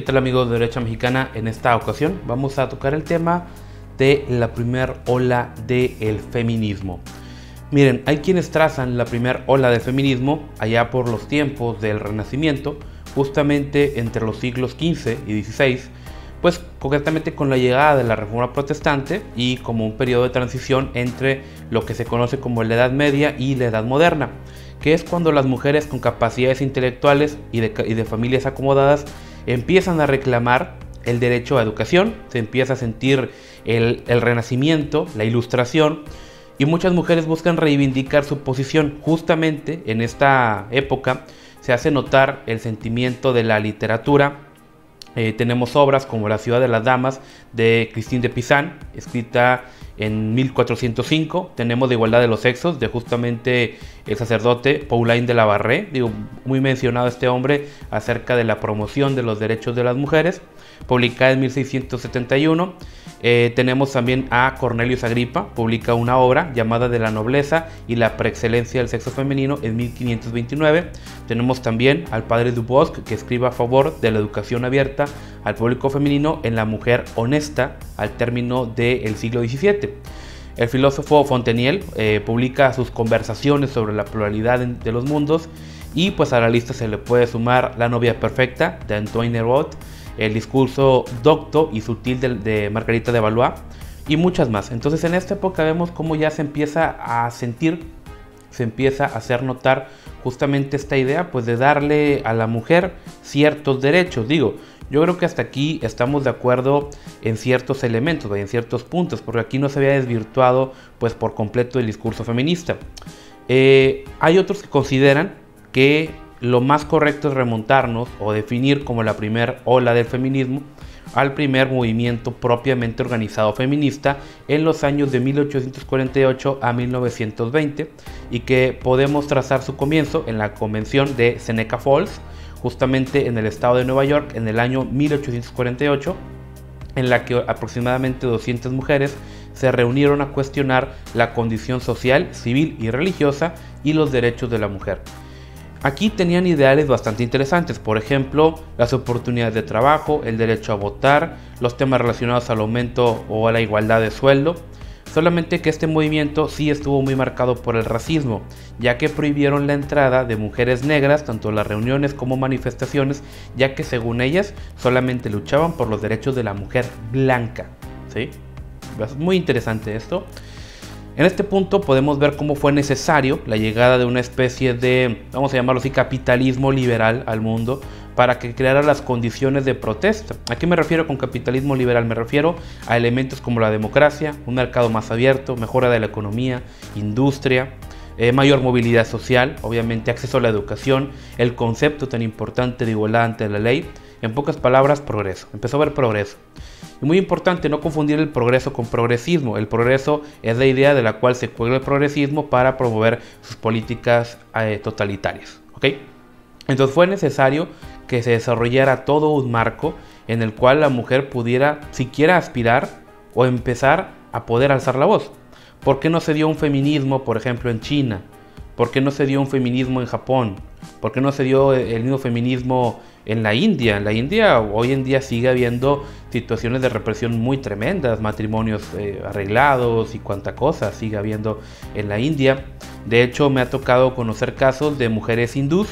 ¿Qué tal, amigos de Derecha Mexicana? En esta ocasión vamos a tocar el tema de la primera ola del feminismo. Miren, hay quienes trazan la primera ola del feminismo allá por los tiempos del Renacimiento, justamente entre los siglos XV y XVI, pues concretamente con la llegada de la Reforma Protestante y como un periodo de transición entre lo que se conoce como la Edad Media y la Edad Moderna, que es cuando las mujeres con capacidades intelectuales y de familias acomodadas empiezan a reclamar el derecho a educación, se empieza a sentir el renacimiento, la ilustración, y muchas mujeres buscan reivindicar su posición. Justamente en esta época se hace notar el sentimiento de la literatura. Tenemos obras como La ciudad de las damas de Christine de Pizan, escrita en 1405. Tenemos De igualdad de los sexos, de justamente el sacerdote Paulin de la Barré, muy mencionado este hombre acerca de la promoción de los derechos de las mujeres, publicada en 1671. Tenemos también a Cornelius Agripa, publica una obra llamada De la nobleza y la preexcelencia del sexo femenino en 1529. Tenemos también al padre Dubosc, que escribe a favor de la educación abierta al público femenino en La mujer honesta al término del siglo XVII. El filósofo Fonteniel publica sus conversaciones sobre la pluralidad de los mundos, y pues a la lista se le puede sumar La novia perfecta de Antoine Neuraud, el discurso docto y sutil de Margarita de Valois y muchas más. Entonces en esta época vemos cómo ya se empieza a sentir, se empieza a hacer notar justamente esta idea pues de darle a la mujer ciertos derechos. Yo creo que hasta aquí estamos de acuerdo en ciertos elementos, en ciertos puntos, porque aquí no se había desvirtuado pues por completo el discurso feminista. Hay otros que consideran que lo más correcto es remontarnos o definir como la primera ola del feminismo al primer movimiento propiamente organizado feminista en los años de 1848 a 1920, y que podemos trazar su comienzo en la convención de Seneca Falls, justamente en el estado de Nueva York, en el año 1848, en la que aproximadamente 200 mujeres se reunieron a cuestionar la condición social, civil y religiosa y los derechos de la mujer. Aquí tenían ideales bastante interesantes, por ejemplo, las oportunidades de trabajo, el derecho a votar, los temas relacionados al aumento o a la igualdad de sueldo. Solamente que este movimiento sí estuvo muy marcado por el racismo, ya que prohibieron la entrada de mujeres negras tanto en las reuniones como manifestaciones, ya que según ellas solamente luchaban por los derechos de la mujer blanca. ¿Sí? Es muy interesante esto. En este punto podemos ver cómo fue necesario la llegada de una especie de, vamos a llamarlo así, capitalismo liberal al mundo para que creara las condiciones de protesta. ¿A qué me refiero con capitalismo liberal? Me refiero a elementos como la democracia, un mercado más abierto, mejora de la economía, industria, mayor movilidad social, obviamente acceso a la educación, el concepto tan importante de igualdad ante la ley. En pocas palabras, progreso. Empezó a haber progreso. Y muy importante no confundir el progreso con progresismo. El progreso es la idea de la cual se cuelga el progresismo para promover sus políticas totalitarias. ¿Okay? Entonces fue necesario que se desarrollara todo un marco en el cual la mujer pudiera siquiera aspirar o empezar a poder alzar la voz. ¿Por qué no se dio un feminismo, por ejemplo, en China? ¿Por qué no se dio un feminismo en Japón? ¿Por qué no se dio el mismo feminismo en la India? En la India hoy en día sigue habiendo situaciones de represión muy tremendas, matrimonios arreglados y cuanta cosa sigue habiendo en la India. De hecho, me ha tocado conocer casos de mujeres hindús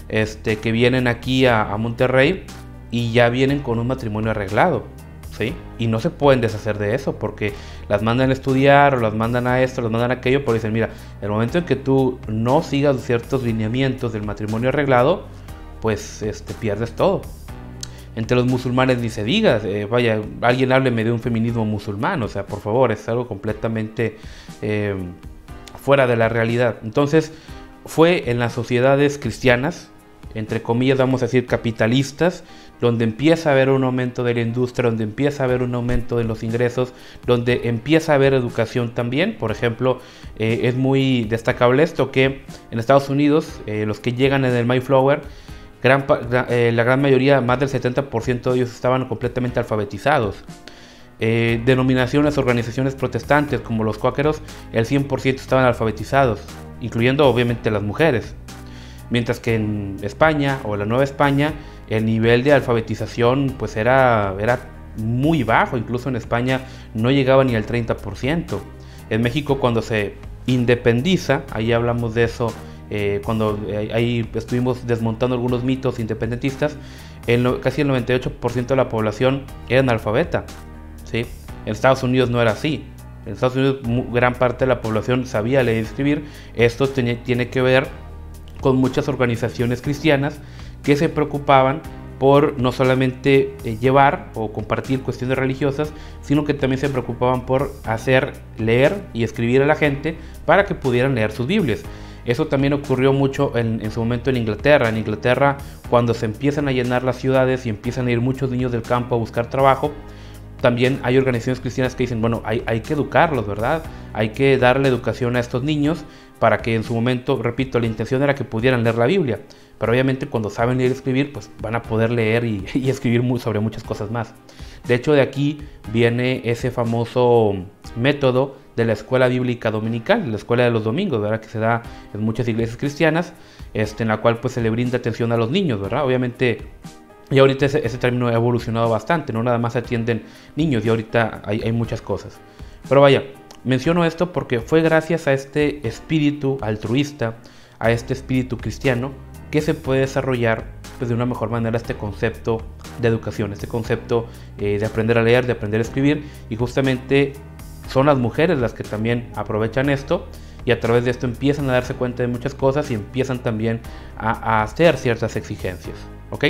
que vienen aquí a Monterrey y ya vienen con un matrimonio arreglado, ¿sí? Y no se pueden deshacer de eso porque las mandan a estudiar o las mandan a esto, las mandan a aquello, porque dicen, mira, el momento en que tú no sigas ciertos lineamientos del matrimonio arreglado, pues pierdes todo. Entre los musulmanes ni se diga, vaya, alguien hábleme de un feminismo musulmán, o sea, por favor, es algo completamente fuera de la realidad. Entonces, fue en las sociedades cristianas, entre comillas vamos a decir capitalistas, donde empieza a haber un aumento de la industria, donde empieza a haber un aumento de los ingresos, donde empieza a haber educación también. Por ejemplo, es muy destacable esto que en Estados Unidos, los que llegan en el Mayflower, la gran mayoría, más del 70% de ellos estaban completamente alfabetizados. Denominaciones, organizaciones protestantes como los cuáqueros, el 100% estaban alfabetizados, incluyendo obviamente las mujeres. mientras que en España o la Nueva España el nivel de alfabetización pues era muy bajo, incluso en España no llegaba ni al 30%. En México, cuando se independiza, ahí hablamos de eso, cuando ahí estuvimos desmontando algunos mitos independentistas, casi el 98% de la población era analfabeta, ¿sí? En Estados Unidos no era así. En Estados Unidos gran parte de la población sabía leer y escribir. Esto tiene que ver con muchas organizaciones cristianas que se preocupaban por no solamente llevar o compartir cuestiones religiosas, sino que también se preocupaban por hacer leer y escribir a la gente para que pudieran leer sus Biblias. Eso también ocurrió mucho en su momento en Inglaterra. En Inglaterra, cuando se empiezan a llenar las ciudades y empiezan a ir muchos niños del campo a buscar trabajo, también hay organizaciones cristianas que dicen, bueno, hay que educarlos, ¿verdad? Hay que darle educación a estos niños para que en su momento, repito, la intención era que pudieran leer la Biblia. Pero obviamente cuando saben leer y escribir, pues van a poder leer y escribir sobre muchas cosas más. De hecho, de aquí viene ese famoso método de la escuela bíblica dominical, la escuela de los domingos, ¿verdad? Que se da en muchas iglesias cristianas, en la cual pues se le brinda atención a los niños, ¿verdad? Obviamente, y ahorita ese término ha evolucionado bastante, no nada más atienden niños, y ahorita hay muchas cosas. Pero vaya, menciono esto porque fue gracias a este espíritu altruista, a este espíritu cristiano, que se puede desarrollar pues, de una mejor manera este concepto de educación, este concepto de aprender a leer, de aprender a escribir, y justamente son las mujeres las que también aprovechan esto y a través de esto empiezan a darse cuenta de muchas cosas y empiezan también a hacer ciertas exigencias, ¿ok?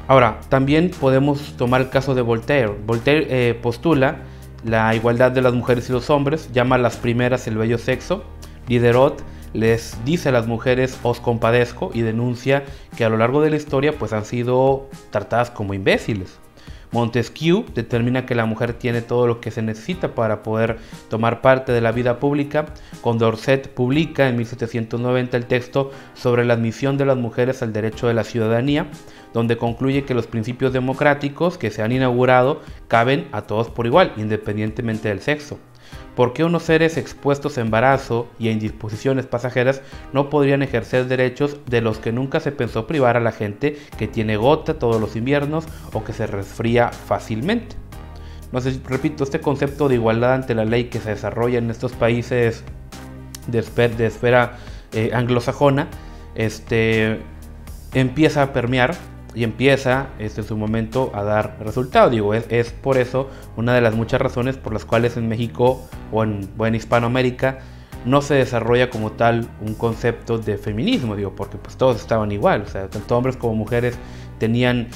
Ahora, también podemos tomar el caso de Voltaire. Voltaire postula la igualdad de las mujeres y los hombres, llama a las primeras el bello sexo. Diderot les dice a las mujeres os compadezco y denuncia que a lo largo de la historia pues han sido tratadas como imbéciles. Montesquieu determina que la mujer tiene todo lo que se necesita para poder tomar parte de la vida pública. Condorcet publica en 1790 el texto sobre la admisión de las mujeres al derecho de la ciudadanía, donde concluye que los principios democráticos que se han inaugurado caben a todos por igual, independientemente del sexo. ¿Por qué unos seres expuestos a embarazo y a indisposiciones pasajeras no podrían ejercer derechos de los que nunca se pensó privar a la gente que tiene gota todos los inviernos o que se resfría fácilmente? Entonces, repito, este concepto de igualdad ante la ley que se desarrolla en estos países de esfera anglosajona, empieza a permear y empieza en su momento a dar resultado. Digo, es por eso una de las muchas razones por las cuales en México o en Hispanoamérica no se desarrolla como tal un concepto de feminismo, digo, porque pues todos estaban igual, o sea, tanto hombres como mujeres tenían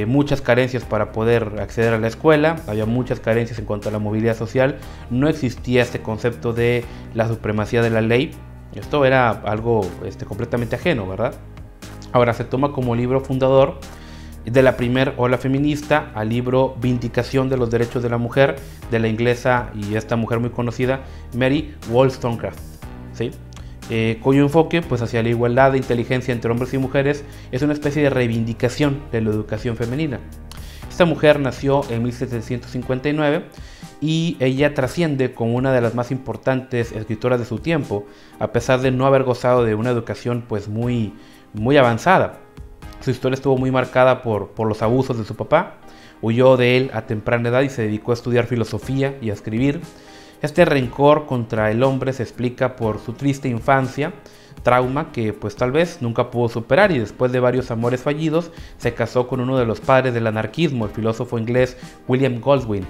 muchas carencias para poder acceder a la escuela, había muchas carencias en cuanto a la movilidad social, no existía este concepto de la supremacía de la ley, esto era algo completamente ajeno, ¿verdad? Ahora se toma como libro fundador de la primer ola feminista al libro Vindicación de los Derechos de la Mujer, de la inglesa y esta mujer muy conocida, Mary Wollstonecraft, ¿sí? Cuyo enfoque pues, hacia la igualdad de inteligencia entre hombres y mujeres es una especie de reivindicación de la educación femenina. Esta mujer nació en 1759 y ella trasciende como una de las más importantes escritoras de su tiempo, a pesar de no haber gozado de una educación pues muy avanzada. Su historia estuvo muy marcada por los abusos de su papá, huyó de él a temprana edad y se dedicó a estudiar filosofía y a escribir. Este rencor contra el hombre se explica por su triste infancia, trauma que pues tal vez nunca pudo superar, y después de varios amores fallidos se casó con uno de los padres del anarquismo, el filósofo inglés William Goldwyn.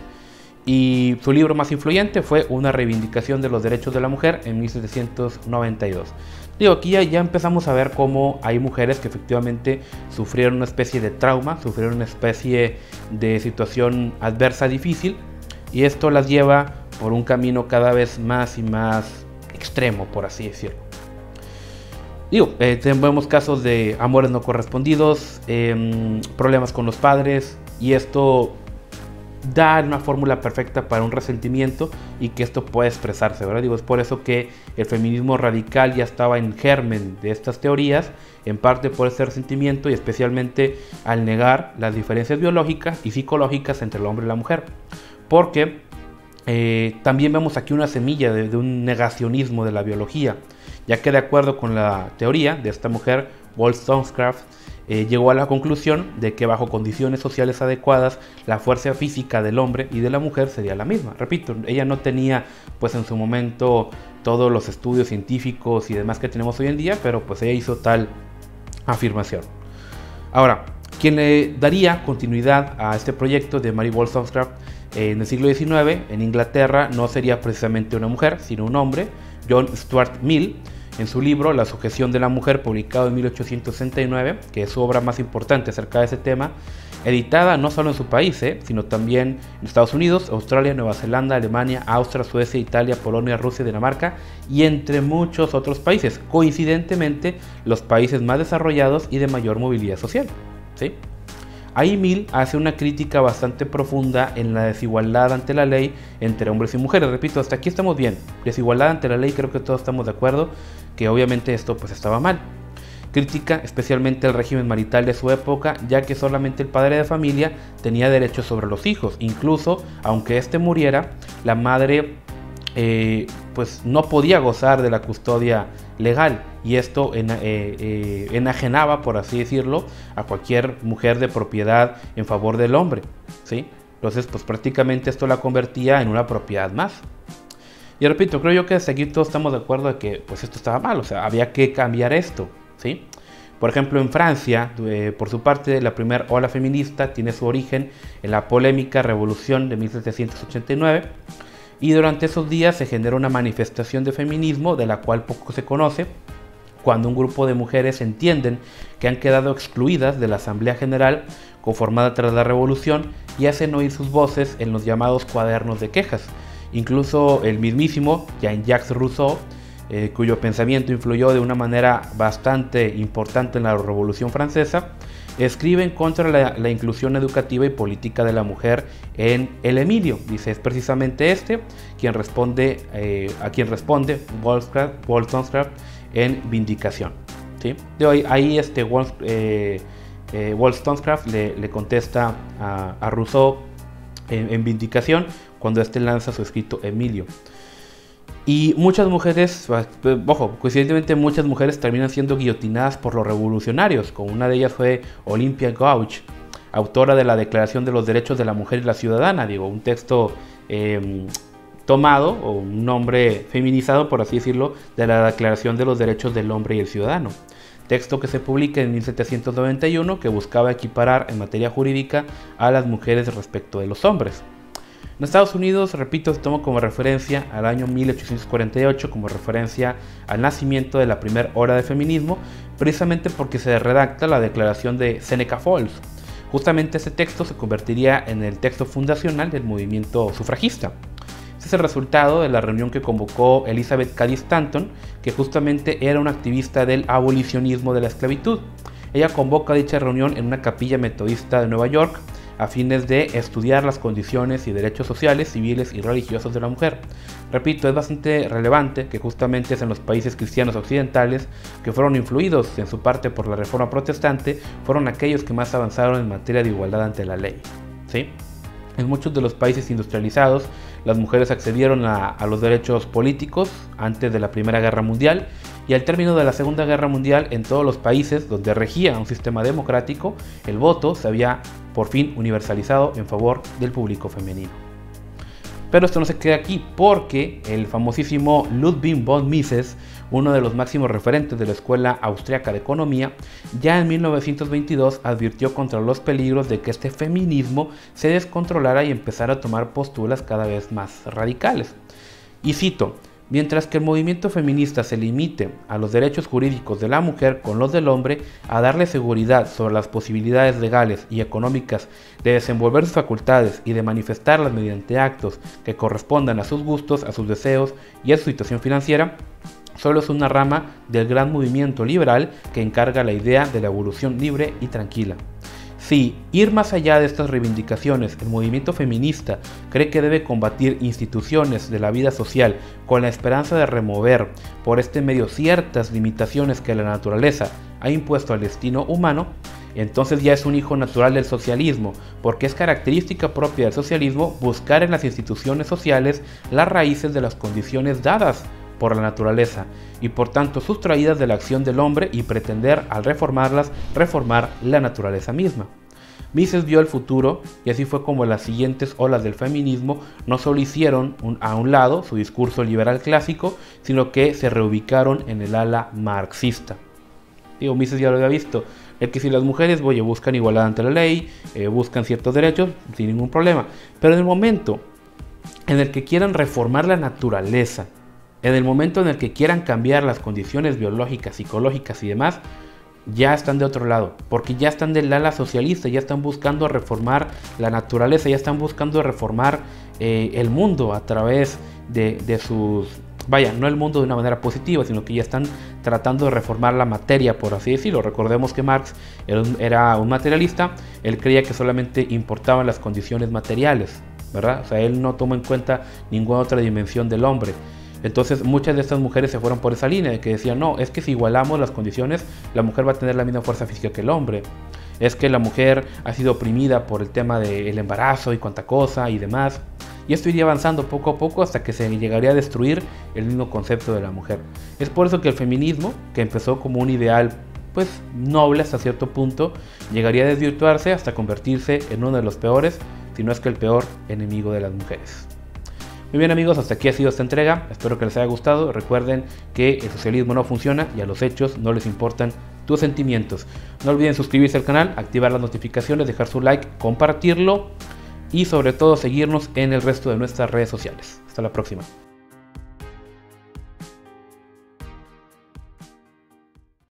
Y su libro más influyente fue Una reivindicación de los derechos de la mujer en 1792. Digo, aquí ya empezamos a ver cómo hay mujeres que efectivamente sufrieron una especie de trauma, sufrieron una especie de situación adversa difícil, y esto las lleva por un camino cada vez más y más extremo, por así decirlo. Digo, vemos casos de amores no correspondidos, problemas con los padres, y esto da una fórmula perfecta para un resentimiento y que esto puede expresarse, ¿verdad? Digo, es por eso que el feminismo radical ya estaba en germen de estas teorías, en parte por ese resentimiento y especialmente al negar las diferencias biológicas y psicológicas entre el hombre y la mujer. Porque también vemos aquí una semilla de un negacionismo de la biología. ya que de acuerdo con la teoría de esta mujer, Wollstonecraft, llegó a la conclusión de que bajo condiciones sociales adecuadas la fuerza física del hombre y de la mujer sería la misma. Repito, ella no tenía pues en su momento todos los estudios científicos y demás que tenemos hoy en día, pero pues ella hizo tal afirmación. Ahora, quien le daría continuidad a este proyecto de Mary Wollstonecraft en el siglo XIX en Inglaterra no sería precisamente una mujer, sino un hombre, John Stuart Mill, en su libro La sujeción de la mujer, publicado en 1869, que es su obra más importante acerca de ese tema, editada no solo en su país, sino también en Estados Unidos, Australia, Nueva Zelanda, Alemania, Austria, Suecia, Italia, Polonia, Rusia, Dinamarca y entre muchos otros países, coincidentemente los países más desarrollados y de mayor movilidad social, ¿sí? Ahí Mill hace una crítica bastante profunda en la desigualdad ante la ley entre hombres y mujeres. Repito, hasta aquí estamos bien. Desigualdad ante la ley, creo que todos estamos de acuerdo que obviamente esto pues estaba mal. Critica especialmente el régimen marital de su época, ya que solamente el padre de familia tenía derechos sobre los hijos. Incluso, aunque éste muriera, la madre pues no podía gozar de la custodia legal, y esto enajenaba, por así decirlo, a cualquier mujer de propiedad en favor del hombre, ¿sí? Entonces pues prácticamente esto la convertía en una propiedad más. Y repito, creo yo que hasta aquí todos estamos de acuerdo de que pues esto estaba mal, o sea, había que cambiar esto, ¿sí? Por ejemplo, en Francia, por su parte, la primera ola feminista tiene su origen en la polémica Revolución de 1789, y durante esos días se genera una manifestación de feminismo de la cual poco se conoce, cuando un grupo de mujeres entienden que han quedado excluidas de la Asamblea General conformada tras la Revolución y hacen oír sus voces en los llamados cuadernos de quejas. Incluso el mismísimo Jean-Jacques Rousseau, cuyo pensamiento influyó de una manera bastante importante en la Revolución Francesa, escribe en contra de la inclusión educativa y política de la mujer en el Emilio. Dice, es precisamente a quien responde Wollstonecraft en Vindicación, ¿sí? De hoy, ahí Wollstonecraft le contesta a Rousseau en Vindicación cuando lanza su escrito Emilio. Y muchas mujeres, ojo, coincidentemente muchas mujeres terminan siendo guillotinadas por los revolucionarios, como una de ellas fue Olympia Gauch, autora de la Declaración de los Derechos de la Mujer y la Ciudadana, un texto tomado, o un nombre feminizado, por así decirlo, de la Declaración de los Derechos del Hombre y el Ciudadano. Texto que se publica en 1791, que buscaba equiparar en materia jurídica a las mujeres respecto de los hombres. En Estados Unidos, repito, se toma como referencia al año 1848, como referencia al nacimiento de la primera ola de feminismo, precisamente porque se redacta la declaración de Seneca Falls. Justamente ese texto se convertiría en el texto fundacional del movimiento sufragista. Este es el resultado de la reunión que convocó Elizabeth Cady Stanton, que justamente era una activista del abolicionismo de la esclavitud. Ella convoca dicha reunión en una capilla metodista de Nueva York, a fines de estudiar las condiciones y derechos sociales, civiles y religiosos de la mujer. Repito, es bastante relevante que justamente es en los países cristianos occidentales, que fueron influidos en su parte por la Reforma Protestante, fueron aquellos que más avanzaron en materia de igualdad ante la ley, ¿sí? En muchos de los países industrializados, las mujeres accedieron a los derechos políticos antes de la Primera Guerra Mundial, y al término de la Segunda Guerra Mundial, en todos los países donde regía un sistema democrático, el voto se había por fin universalizado en favor del público femenino. Pero esto no se queda aquí, porque el famosísimo Ludwig von Mises, uno de los máximos referentes de la Escuela Austriaca de Economía, ya en 1922 advirtió contra los peligros de que este feminismo se descontrolara y empezara a tomar posturas cada vez más radicales. Y cito: mientras que el movimiento feminista se limite a los derechos jurídicos de la mujer con los del hombre, a darle seguridad sobre las posibilidades legales y económicas de desenvolver sus facultades y de manifestarlas mediante actos que correspondan a sus gustos, a sus deseos y a su situación financiera, solo es una rama del gran movimiento liberal que encarga la idea de la evolución libre y tranquila. Si ir más allá de estas reivindicaciones, el movimiento feminista cree que debe combatir instituciones de la vida social con la esperanza de remover por este medio ciertas limitaciones que la naturaleza ha impuesto al destino humano, entonces ya es un hijo natural del socialismo, porque es característica propia del socialismo buscar en las instituciones sociales las raíces de las condiciones dadas por la naturaleza y por tanto sustraídas de la acción del hombre y pretender al reformarlas reformar la naturaleza misma. Mises vio el futuro y así fue como las siguientes olas del feminismo no solo hicieron a un lado su discurso liberal clásico, sino que se reubicaron en el ala marxista. Mises ya lo había visto, es que si las mujeres buscan igualdad ante la ley, buscan ciertos derechos sin ningún problema, pero en el momento en el que quieran reformar la naturaleza, en el momento en el que quieran cambiar las condiciones biológicas, psicológicas y demás, ya están de otro lado, porque ya están del ala socialista, ya están buscando reformar la naturaleza, ya están buscando reformar el mundo a través de sus... no el mundo de una manera positiva, sino que ya están tratando de reformar la materia, por así decirlo. Recordemos que Marx era un materialista, él creía que solamente importaban las condiciones materiales, ¿verdad? O sea, él no tomó en cuenta ninguna otra dimensión del hombre. Entonces muchas de estas mujeres se fueron por esa línea de que decían, no, es que si igualamos las condiciones, la mujer va a tener la misma fuerza física que el hombre. Es que la mujer ha sido oprimida por el tema del embarazo y cuanta cosa y demás. Y esto iría avanzando poco a poco hasta que se llegaría a destruir el mismo concepto de la mujer. Es por eso que el feminismo, que empezó como un ideal pues noble hasta cierto punto, llegaría a desvirtuarse hasta convertirse en uno de los peores, si no es que el peor enemigo de las mujeres. Muy bien amigos, hasta aquí ha sido esta entrega, espero que les haya gustado. Recuerden que el socialismo no funciona y a los hechos no les importan tus sentimientos. No olviden suscribirse al canal, activar las notificaciones, dejar su like, compartirlo y sobre todo seguirnos en el resto de nuestras redes sociales. Hasta la próxima.